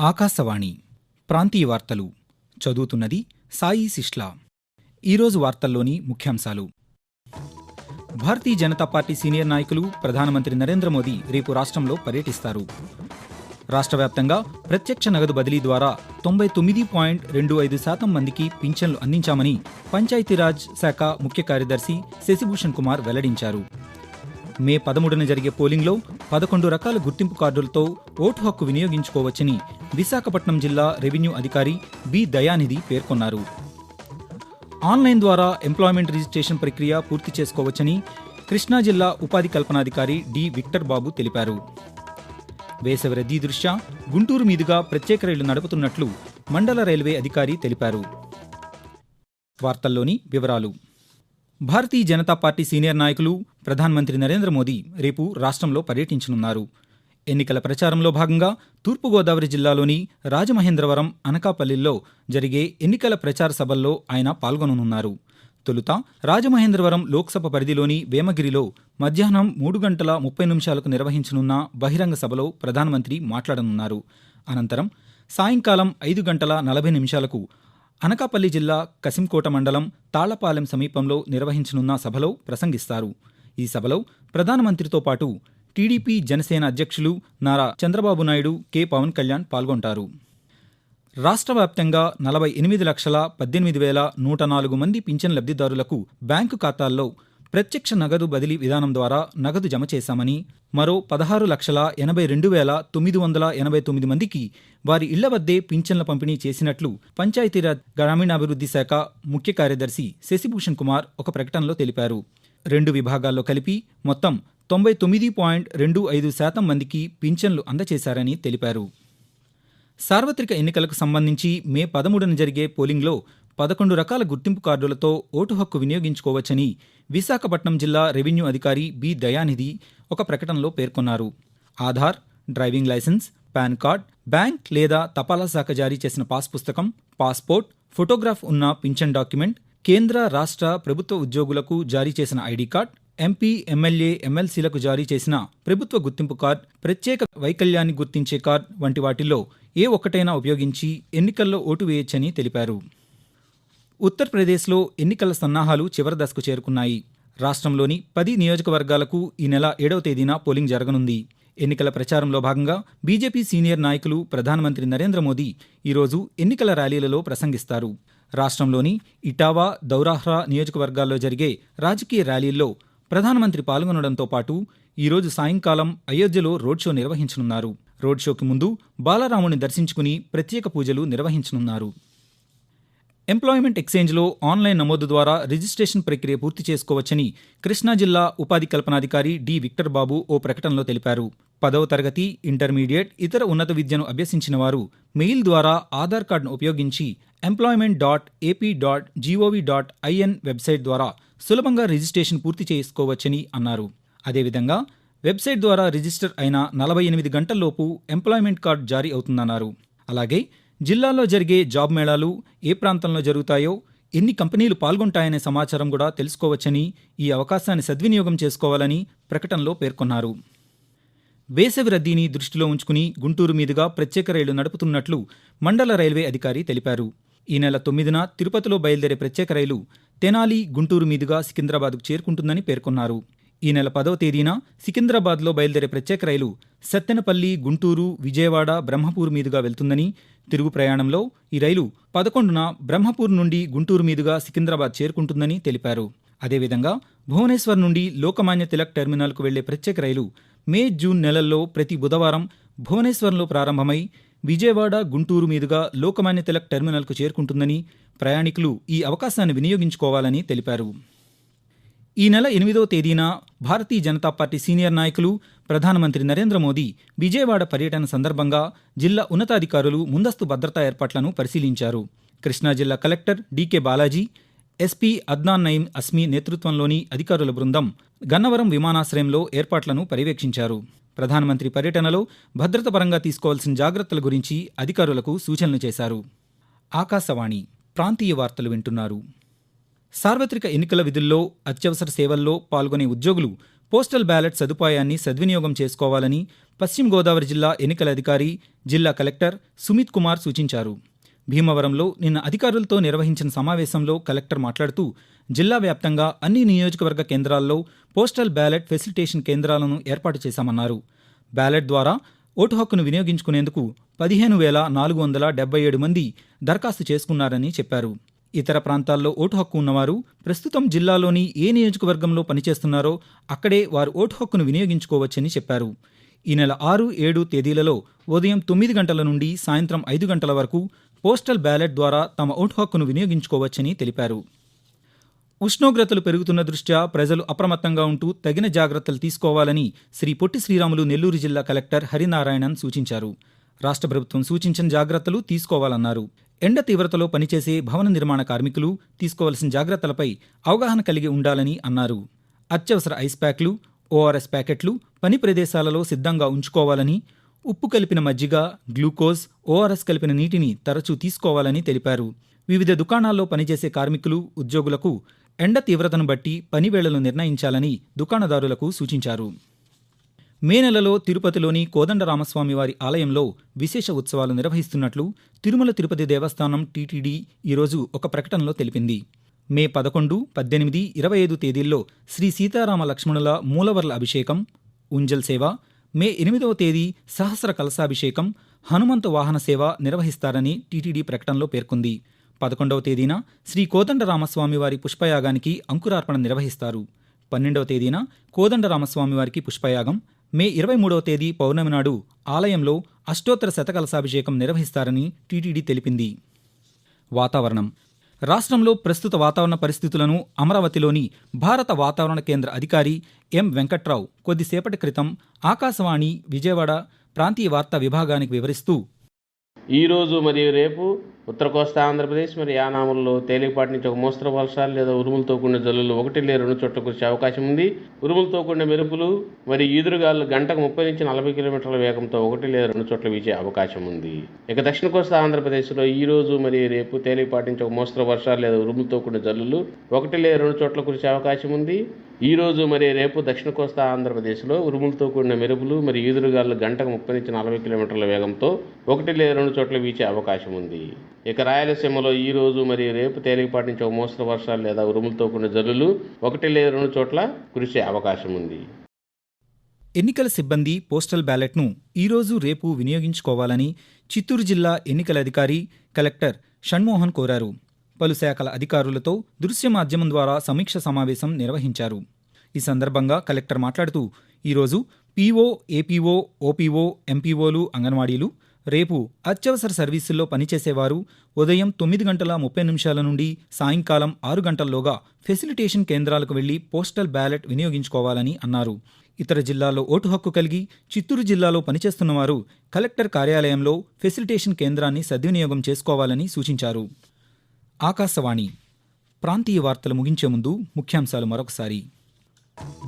ఆకాశవాణి ప్రాంతీయ వార్తలు చదువుతున్నది సాయి సిష్లా. ఈరోజు వార్తల్లోని ముఖ్యాంశాలు. భారతీయ జనతా పార్టీ సీనియర్ నాయకులు ప్రధానమంత్రి నరేంద్ర మోదీ రేపు రాష్ట్రంలో పర్యటిస్తారు. రాష్ట్ర వ్యాప్తంగా ప్రత్యక్ష నగదు బదిలీ ద్వారా 99.25% మందికి పింఛన్లు అందించామని పంచాయతీరాజ్ శాఖ ముఖ్య కార్యదర్శి శశిభూషణ్ కుమార్ వెల్లడించారు. మే 13న జరిగే పోలింగ్లో 11 రకాల గుర్తింపు కార్డులతో ఓటు హక్కు వినియోగించుకోవచ్చని విశాఖపట్నం జిల్లా రెవెన్యూ అధికారి బి దయానిధి పేర్కొన్నారు. ఆన్లైన్ ద్వారా ఎంప్లాయ్మెంట్ రిజిస్ట్రేషన్ ప్రక్రియ పూర్తి చేసుకోవచ్చని కృష్ణా జిల్లా ఉపాధి కల్పనాధికారి డి విక్టర్ బాబు తెలిపారు. వేసవి రద్దీ దృష్ట్యా గుంటూరు మీదుగా ప్రత్యేక రైళ్లు నడుపుతున్నట్లు మండల రైల్వే అధికారి తెలిపారు. వార్తల్లోని వివరాలు. భారతీయ జనతా పార్టీ సీనియర్ నాయకులు ప్రధానమంత్రి నరేంద్ర మోదీ రేపు రాష్ట్రంలో పర్యటించనున్నారు. ఎన్నికల ప్రచారంలో భాగంగా తూర్పుగోదావరి జిల్లాలోని రాజమహేంద్రవరం, అనకాపల్లిలో జరిగే ఎన్నికల ప్రచార సభల్లో ఆయన పాల్గొననున్నారు. తొలుత రాజమహేంద్రవరం లోక్సభ పరిధిలోని వేమగిరిలో మధ్యాహ్నం 3:30 నిర్వహించనున్న బహిరంగ సభలో ప్రధానమంత్రి మాట్లాడనున్నారు. అనంతరం సాయంకాలం 5:40 అనకాపల్లి జిల్లా కసింకోట మండలం తాళ్లపాలెం సమీపంలో నిర్వహించనున్న సభలో ప్రసంగిస్తారు. ఈ సభలో ప్రధానమంత్రితో పాటు టీడీపీ, జనసేన అధ్యక్షులు నారా చంద్రబాబు నాయుడు, కె పవన్ కళ్యాణ్ పాల్గొంటారు. రాష్ట్ర వ్యాప్తంగా 48,18,104 మంది పింఛన్ లబ్ధిదారులకు బ్యాంకు ఖాతాల్లో ప్రత్యక్ష నగదు బదిలీ విధానం ద్వారా నగదు జమ చేశామని, మరో 16,82,989 మందికి వారి ఇళ్ల వద్దే పింఛన్ల పంపిణీ చేసినట్లు పంచాయతీరాజ్ గ్రామీణాభివృద్ధి శాఖ ముఖ్య కార్యదర్శి శశిభూషణ్ కుమార్ ఒక ప్రకటనలో తెలిపారు. 2 విభాగాల్లో కలిపి మొత్తం 99.25% మందికి పింఛన్లు అందచేశారని తెలిపారు. సార్వత్రిక ఎన్నికలకు సంబంధించి మే 13న జరిగే పోలింగ్లో 11 రకాల గుర్తింపు కార్డులతో ఓటు హక్కు వినియోగించుకోవచ్చని విశాఖపట్నం జిల్లా రెవెన్యూ అధికారి బి దయానిధి ఒక ప్రకటనలో పేర్కొన్నారు. Aadhaar, driving licence, PAN card, bank లేదా తపాలా శాఖ జారీ చేసిన పాస్ పుస్తకం, పాస్పోర్ట్, ఫోటోగ్రాఫ్ ఉన్న పింఛన్ డాక్యుమెంట్, కేంద్ర, రాష్ట్ర ప్రభుత్వ ఉద్యోగులకు జారీ చేసిన ఐడి కార్డ్, ఎంపీ, ఎమ్మెల్యే, ఎమ్మెల్సీలకు జారీ చేసిన ప్రభుత్వ గుర్తింపు కార్డ్, ప్రత్యేక వైకల్యాన్ని గుర్తించే కార్డ్ వంటి వాటిల్లో ఏ ఒక్కటైనా ఉపయోగించి ఎన్నికల్లో ఓటు వేయొచ్చని తెలిపారు. ఉత్తరప్రదేశ్లో ఎన్నికల సన్నాహాలు చివరి దశకు చేరుకున్నాయి. రాష్ట్రంలోని 10 నియోజకవర్గాలకు ఈ నెల 7వ తేదీన పోలింగ్ జరగనుంది. ఎన్నికల ప్రచారంలో భాగంగా బీజేపీ సీనియర్ నాయకులు ప్రధానమంత్రి నరేంద్ర మోదీ ఈరోజు ఎన్నికల ర్యాలీలలో ప్రసంగిస్తారు. రాష్ట్రంలోని ఇటావా, దౌరాహ్రా నియోజకవర్గాల్లో జరిగే రాజకీయ ర్యాలీల్లో ప్రధానమంత్రి పాల్గొనడంతో పాటు ఈరోజు సాయంకాలం అయోధ్యలో రోడ్ షో నిర్వహించనున్నారు. రోడ్ షోకి ముందు బాలరాముని దర్శించుకుని ప్రత్యేక పూజలు నిర్వహించనున్నారు. ఎంప్లాయ్మెంట్ ఎక్స్చేంజ్లో ఆన్లైన్ నమోదు ద్వారా రిజిస్ట్రేషన్ ప్రక్రియ పూర్తి చేసుకోవచ్చని కృష్ణా జిల్లా ఉపాధి కల్పనాధికారి డి విక్టర్ బాబు ఓ ప్రకటనలో తెలిపారు. 10వ తరగతి, ఇంటర్మీడియట్, ఇతర ఉన్నత విద్యను అభ్యసించిన వారు మెయిల్ ద్వారా ఆధార్ కార్డును ఉపయోగించి employment.ap.gov.in వెబ్సైట్ ద్వారా సులభంగా రిజిస్ట్రేషన్ పూర్తి చేసుకోవచ్చని అన్నారు. అదేవిధంగా వెబ్సైట్ ద్వారా రిజిస్టర్ అయిన 48 గంటల్లోపు ఎంప్లాయ్మెంట్ కార్డు జారీ అవుతుందన్నారు. అలాగే జిల్లాలో జరిగే జాబ్ మేళాలు ఏ ప్రాంతంలో జరుగుతాయో, ఎన్ని కంపెనీలు పాల్గొంటాయనే సమాచారం కూడా తెలుసుకోవచ్చని, ఈ అవకాశాన్ని సద్వినియోగం చేసుకోవాలని ప్రకటనలో పేర్కొన్నారు. వేసవి రద్దీని దృష్టిలో ఉంచుకుని గుంటూరు మీదుగా ప్రత్యేక రైళ్లు నడుపుతున్నట్లు మండల రైల్వే అధికారి తెలిపారు. ఈ నెల 9న తిరుపతిలో బయలుదేరే ప్రత్యేక రైలు తెనాలి, గుంటూరు మీదుగా సికింద్రాబాద్కు చేరుకుంటుందని పేర్కొన్నారు. ఈ నెల 10వ తేదీన సికింద్రాబాద్లో బయలుదేరే ప్రత్యేక రైలు సత్తెనపల్లి, గుంటూరు, విజయవాడ, బ్రహ్మపూర్ మీదుగా వెళ్తుందని, తిరుగు ప్రయాణంలో ఈ రైలు 11న బ్రహ్మపూర్ నుండి గుంటూరు మీదుగా సికింద్రాబాద్ చేరుకుంటుందని తెలిపారు. అదేవిధంగా భువనేశ్వర్ నుండి లోకమాన్య తిలక్ టెర్మినల్కు వెళ్లే ప్రత్యేక రైలు మే, జూన్ నెలల్లో ప్రతి బుధవారం భువనేశ్వర్లో ప్రారంభమై విజయవాడ, గుంటూరు మీదుగా లోకమాన్య తిలక్ టెర్మినల్కు చేరుకుంటుందని, ప్రయాణికులు ఈ అవకాశాన్ని వినియోగించుకోవాలని తెలిపారు. ఈ నెల 8వ తేదీన భారతీయ జనతా పార్టీ సీనియర్ నాయకులు ప్రధానమంత్రి నరేంద్ర మోదీ విజయవాడ పర్యటన సందర్భంగా జిల్లా ఉన్నతాధికారులు ముందస్తు భద్రతా ఏర్పాట్లను పరిశీలించారు. కృష్ణా జిల్లా collector DK Balaji, SP Adnan Nayeem Asmi నేతృత్వంలోని అధికారుల బృందం గన్నవరం విమానాశ్రయంలో ఏర్పాట్లను పర్యవేక్షించారు. ప్రధానమంత్రి పర్యటనలో భద్రత పరంగా తీసుకోవాల్సిన జాగ్రత్తల గురించి అధికారులకు సూచనలు చేశారు. ఆకాశవాణి ప్రాంతీయ వార్తలు వింటున్నారు. సార్వత్రిక ఎన్నికల విధుల్లో అత్యవసర సేవల్లో పాల్గొనే ఉద్యోగులు పోస్టల్ బ్యాలెట్ సదుపాయాన్ని సద్వినియోగం చేసుకోవాలని పశ్చిమ గోదావరి జిల్లా ఎన్నికల అధికారి, జిల్లా కలెక్టర్ సుమిత్ కుమార్ సూచించారు. భీమవరంలో నిన్న అధికారులతో నిర్వహించిన సమావేశంలో కలెక్టర్ మాట్లాడుతూ జిల్లా వ్యాప్తంగా అన్ని నియోజకవర్గ కేంద్రాల్లో పోస్టల్ బ్యాలెట్ ఫెసిలిటేషన్ కేంద్రాలను ఏర్పాటు చేశామన్నారు. బ్యాలెట్ ద్వారా ఓటు హక్కును వినియోగించుకునేందుకు 15,477 మంది దరఖాస్తు చేసుకున్నారని చెప్పారు. ఇతర ప్రాంతాల్లో ఓటు హక్కు ఉన్నవారు ప్రస్తుతం జిల్లాలోని ఏ నియోజకవర్గంలో పనిచేస్తున్నారో అక్కడే వారు ఓటు హక్కును వినియోగించుకోవచ్చని చెప్పారు. ఈ నెల 6, 7 తేదీలలో ఉదయం 9 గంటల నుండి సాయంత్రం 5 గంటల వరకు పోస్టల్ బ్యాలెట్ ద్వారా తమ ఓటు హక్కును వినియోగించుకోవచ్చని తెలిపారు. ఉష్ణోగ్రతలు పెరుగుతున్న దృష్ట్యా ప్రజలు అప్రమత్తంగా ఉంటూ తగిన జాగ్రత్తలు తీసుకోవాలని శ్రీ పొట్టి శ్రీరాములు నెల్లూరు జిల్లా కలెక్టర్ హరినారాయణన్ సూచించారు. రాష్ట్ర ప్రభుత్వం సూచించిన జాగ్రత్తలు తీసుకోవాలన్నారు. ఎండ తీవ్రతలో పనిచేసే భవన నిర్మాణ కార్మికులు తీసుకోవాల్సిన జాగ్రత్తలపై అవగాహన కలిగి ఉండాలని అన్నారు. అత్యవసర ఐస్ ప్యాక్లు, ఓఆర్ఎస్ ప్యాకెట్లు పని ప్రదేశాలలో సిద్ధంగా ఉంచుకోవాలని, ఉప్పు కలిపిన మజ్జిగ, గ్లూకోజ్, ఓఆర్ఎస్ కలిపిన నీటిని తరచూ తీసుకోవాలని తెలిపారు. వివిధ దుకాణాల్లో పనిచేసే కార్మికులు, ఉద్యోగులకు ఎండ తీవ్రతను బట్టి పని వేళలు నిర్ణయించాలని దుకాణదారులకు సూచించారు. మే నెలలో తిరుపతిలోని కోదండరామస్వామివారి ఆలయంలో విశేష ఉత్సవాలు నిర్వహిస్తున్నట్లు తిరుమల తిరుపతి దేవస్థానం టీటీడీ ఈరోజు ఒక ప్రకటనలో తెలిపింది. మే 11, 18, 25 తేదీల్లో శ్రీ సీతారామ లక్ష్మణుల మూలవర్ల అభిషేకం, ఉంజల్ సేవ, మే 8వ తేదీ సహస్ర కలశాభిషేకం, హనుమంత వాహన సేవ నిర్వహిస్తారని టీటీడీ ప్రకటనలో పేర్కొంది. 11వ తేదీన శ్రీ కోదండరామస్వామివారి పుష్పయాగానికి అంకురార్పణ నిర్వహిస్తారు. 12వ తేదీన కోదండరామస్వామివారికి పుష్పయాగం, మే 23వ తేదీ పౌర్ణమి నాడు ఆలయంలో అష్టోత్తర శతకలశాభిషేకం నిర్వహిస్తారని టీటీడీ తెలిపింది. వాతావరణం. రాష్ట్రంలో ప్రస్తుత వాతావరణ పరిస్థితులను అమరావతిలోని భారత వాతావరణ కేంద్ర అధికారి ఎం వెంకట్రావు కొద్దిసేపటి క్రితం ఆకాశవాణి విజయవాడ ప్రాంతీయ వార్తా విభాగానికి వివరిస్తూ, ఈరోజు మరియు రేపు ఉత్తర కోస్తా ఆంధ్రప్రదేశ్ మరియు యానాములలో తేలికపాటి నుంచి ఒక మోస్తరు వర్షాలు లేదా ఉరుములతో కూడిన జల్లులు 1 లేదా 2 చోట్ల కురిసే అవకాశం ఉంది. ఉరుములతో కూడిన మెరుపులు మరియు ఈదురుగాలు గంటకు 30 నుంచి 40 కిలోమీటర్ల వేగంతో 1 లేదా 2 చోట్ల వీచే అవకాశం ఉంది. ఇక దక్షిణ కోస్తా ఆంధ్రప్రదేశ్లో ఈరోజు మరియు రేపు తేలికపాటి నుంచి ఒక మోస్తరు వర్షాలు లేదా ఉరుములతో కూడిన జల్లులు 1 లేదా 2 చోట్ల కురిసే అవకాశం ఉంది. ఈరోజు మరియు రేపు దక్షిణ కోస్తా ఆంధ్రప్రదేశ్లో ఉరుములతో కూడిన మెరుపులు మరియు ఈదురుగాలు గంటకు 30 నుంచి 40 కిలోమీటర్ల వేగంతో 1 లేదా 2 చోట్ల వీచే అవకాశం ఉంది. ఇక రాయలసీమలో ఈరోజు మరియు రేపు తేలికపాటి నుంచి ఒక మోస్తరు వర్షాలు లేదా ఉరుములతో కూడిన జల్లులు 1 లేదా 2 చోట్ల కురిసే అవకాశం ఉంది. ఎన్నికల సిబ్బంది పోస్టల్ బ్యాలెట్ను ఈరోజు, రేపు వినియోగించుకోవాలని చిత్తూరు జిల్లా ఎన్నికల అధికారి, కలెక్టర్ షణ్మోహన్ కోరారు. పలు శాఖల అధికారులతో దృశ్య మాధ్యమం ద్వారా సమీక్ష సమావేశం నిర్వహించారు. ఈ సందర్భంగా కలెక్టర్ మాట్లాడుతూ, ఈరోజు పీఓ, ఏపీఓ, ఓపీఓ, ఎంపీఓలు, అంగన్వాడీలు, రేపు అత్యవసర సర్వీసుల్లో పనిచేసేవారు ఉదయం 9:30 నుండి సాయంకాలం 6 గంటల్లోగా ఫెసిలిటేషన్ కేంద్రాలకు వెళ్లి పోస్టల్ బ్యాలెట్ వినియోగించుకోవాలని అన్నారు. ఇతర జిల్లాల్లో ఓటు హక్కు కలిగి చిత్తూరు జిల్లాలో పనిచేస్తున్నవారు కలెక్టర్ కార్యాలయంలో ఫెసిలిటేషన్ కేంద్రాన్ని సద్వినియోగం చేసుకోవాలని సూచించారు. ఆకాశవాణి ప్రాంతీయ వార్తలు ముగించే ముందు ముఖ్యాంశాలు మరొకసారి.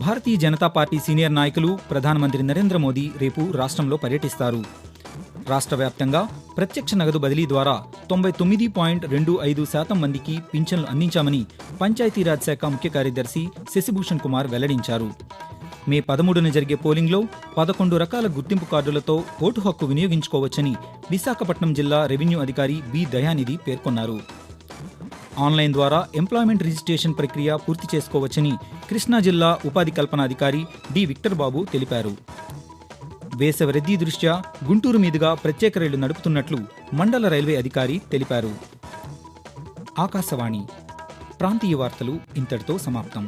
భారతీయ జనతా పార్టీ సీనియర్ నాయకులు ప్రధానమంత్రి నరేంద్ర మోదీ రేపు రాష్ట్రంలో పర్యటిస్తారు. రాష్ట్ర వ్యాప్తంగా ప్రత్యక్ష నగదు బదిలీ ద్వారా 99.25% మందికి పింఛన్లు అందించామని పంచాయతీరాజ్ శాఖ ముఖ్య కార్యదర్శి శశిభూషణ్ కుమార్ వెల్లడించారు. మే 13న జరిగే పోలింగ్లో 11 రకాల గుర్తింపు కార్డులతో ఓటు హక్కు వినియోగించుకోవచ్చని విశాఖపట్నం జిల్లా రెవెన్యూ అధికారి బి దయానిధి పేర్కొన్నారు. ఆన్లైన్ ద్వారా ఎంప్లాయ్మెంట్ రిజిస్ట్రేషన్ ప్రక్రియ పూర్తి చేసుకోవచ్చని కృష్ణా జిల్లా ఉపాధి కల్పన అధికారి డి విక్టర్ బాబు తెలిపారు. వేసవి రద్దీ దృష్ట్యా గుంటూరు మీదుగా ప్రత్యేక రైళ్లు నడుపుతున్నట్లు మండల రైల్వే అధికారి తెలిపారు. ఆకాశవాణి ప్రాంతీయ వార్తలు ఇంతటితో సమాప్తం.